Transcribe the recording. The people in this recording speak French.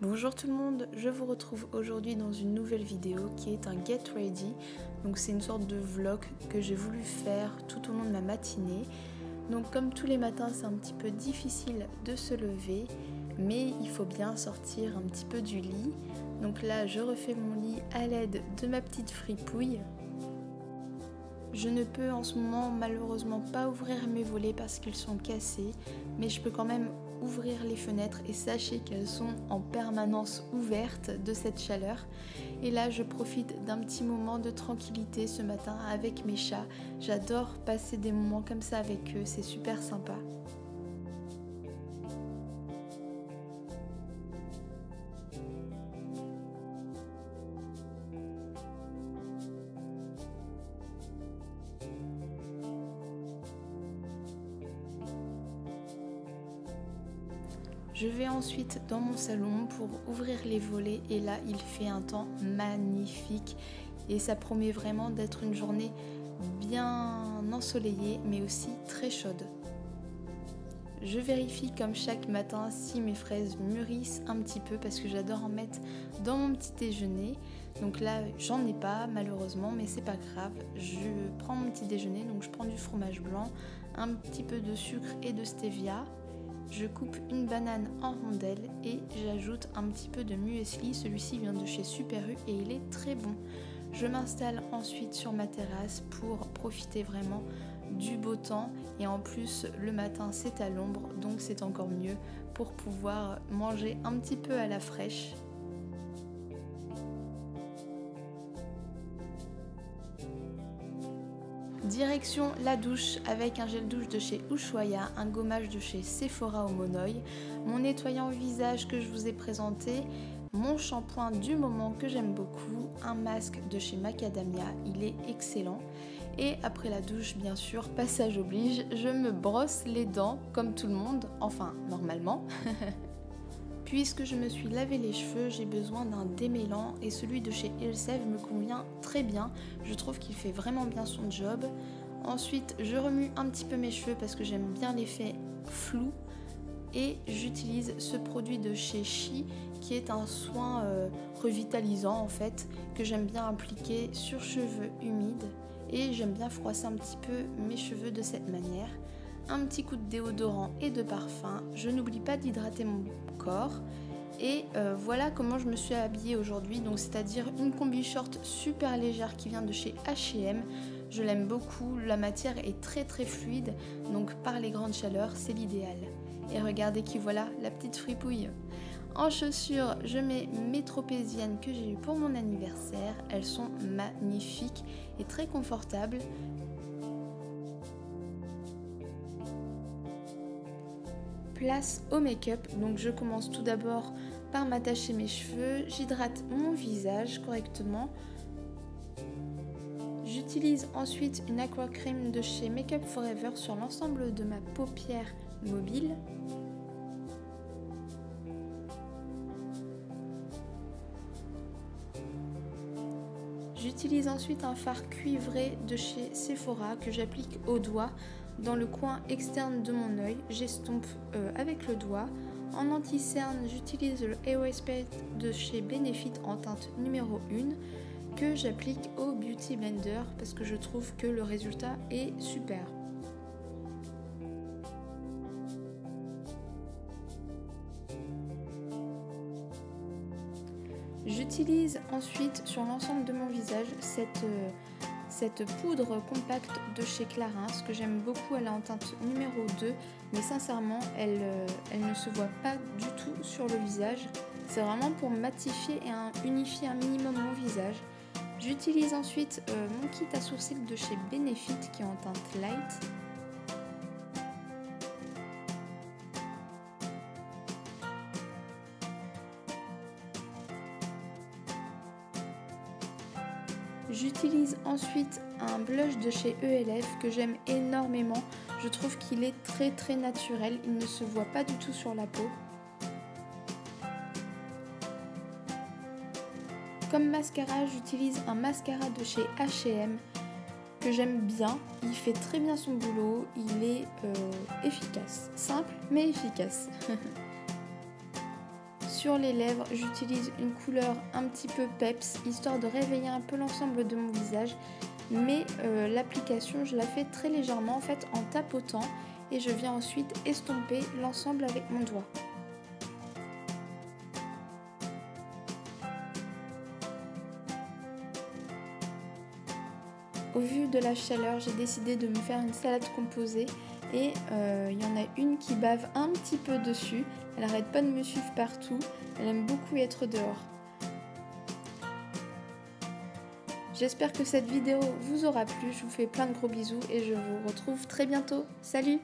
Bonjour tout le monde, je vous retrouve aujourd'hui dans une nouvelle vidéo qui est un Get Ready. Donc c'est une sorte de vlog que j'ai voulu faire tout au long de ma matinée. Donc comme tous les matins c'est un petit peu difficile de se lever, mais il faut bien sortir un petit peu du lit. Donc là je refais mon lit à l'aide de ma petite fripouille. Je ne peux en ce moment malheureusement pas ouvrir mes volets parce qu'ils sont cassés, mais je peux quand même ouvrir les fenêtres et sachez qu'elles sont en permanence ouvertes de cette chaleur. Et là je profite d'un petit moment de tranquillité ce matin avec mes chats. J'adore passer des moments comme ça avec eux, c'est super sympa. Je vais ensuite dans mon salon pour ouvrir les volets et là il fait un temps magnifique et ça promet vraiment d'être une journée bien ensoleillée mais aussi très chaude. Je vérifie comme chaque matin si mes fraises mûrissent un petit peu parce que j'adore en mettre dans mon petit déjeuner. Donc là j'en ai pas malheureusement mais c'est pas grave, je prends mon petit déjeuner, donc je prends du fromage blanc, un petit peu de sucre et de stevia. Je coupe une banane en rondelles et j'ajoute un petit peu de muesli, celui-ci vient de chez Super U et il est très bon. Je m'installe ensuite sur ma terrasse pour profiter vraiment du beau temps et en plus le matin c'est à l'ombre donc c'est encore mieux pour pouvoir manger un petit peu à la fraîche. Direction la douche avec un gel douche de chez Ushuaïa, un gommage de chez Sephora au Monoï, mon nettoyant visage que je vous ai présenté, mon shampoing du moment que j'aime beaucoup, un masque de chez Macadamia, il est excellent. Et après la douche, bien sûr, passage oblige, je me brosse les dents comme tout le monde, enfin normalement. Puisque je me suis lavé les cheveux, j'ai besoin d'un démêlant et celui de chez Elseve me convient très bien. Je trouve qu'il fait vraiment bien son job. Ensuite, je remue un petit peu mes cheveux parce que j'aime bien l'effet flou. Et j'utilise ce produit de chez Chi qui est un soin revitalisant en fait que j'aime bien appliquer sur cheveux humides. Et j'aime bien froisser un petit peu mes cheveux de cette manière. Un petit coup de déodorant et de parfum, je n'oublie pas d'hydrater mon corps et voilà comment je me suis habillée aujourd'hui, donc c'est-à-dire une combi short super légère qui vient de chez H&M. Je l'aime beaucoup, la matière est très fluide, donc par les grandes chaleurs c'est l'idéal. Et regardez qui voilà, la petite fripouille. En chaussures, je mets mes tropéziennes que j'ai eues pour mon anniversaire, elles sont magnifiques et très confortables. Place au make-up, donc je commence tout d'abord par m'attacher mes cheveux, j'hydrate mon visage correctement. J'utilise ensuite une aqua cream de chez Make Up Forever sur l'ensemble de ma paupière mobile. J'utilise ensuite un fard cuivré de chez Sephora que j'applique au doigt dans le coin externe de mon œil. J'estompe avec le doigt. En anti-cerne, j'utilise le Airway Spray de chez Benefit en teinte numéro 1 que j'applique au Beauty Blender parce que je trouve que le résultat est super. J'utilise ensuite sur l'ensemble de mon visage cette poudre compacte de chez Clarins que j'aime beaucoup, elle est en teinte numéro 2 mais sincèrement elle ne se voit pas du tout sur le visage. C'est vraiment pour matifier et unifier un minimum mon visage. J'utilise ensuite mon kit à sourcils de chez Benefit qui est en teinte light. J'utilise ensuite un blush de chez ELF que j'aime énormément. Je trouve qu'il est très naturel, il ne se voit pas du tout sur la peau. Comme mascara, j'utilise un mascara de chez H&M que j'aime bien. Il fait très bien son boulot, il est efficace. Simple mais efficace. Sur les lèvres, j'utilise une couleur un petit peu peps, histoire de réveiller un peu l'ensemble de mon visage. Mais l'application, je la fais très légèrement, en fait en tapotant, et je viens ensuite estomper l'ensemble avec mon doigt. Au vu de la chaleur, j'ai décidé de me faire une salade composée et il y en a une qui bave un petit peu dessus. Elle n'arrête pas de me suivre partout, elle aime beaucoup être dehors. J'espère que cette vidéo vous aura plu, je vous fais plein de gros bisous et je vous retrouve très bientôt. Salut!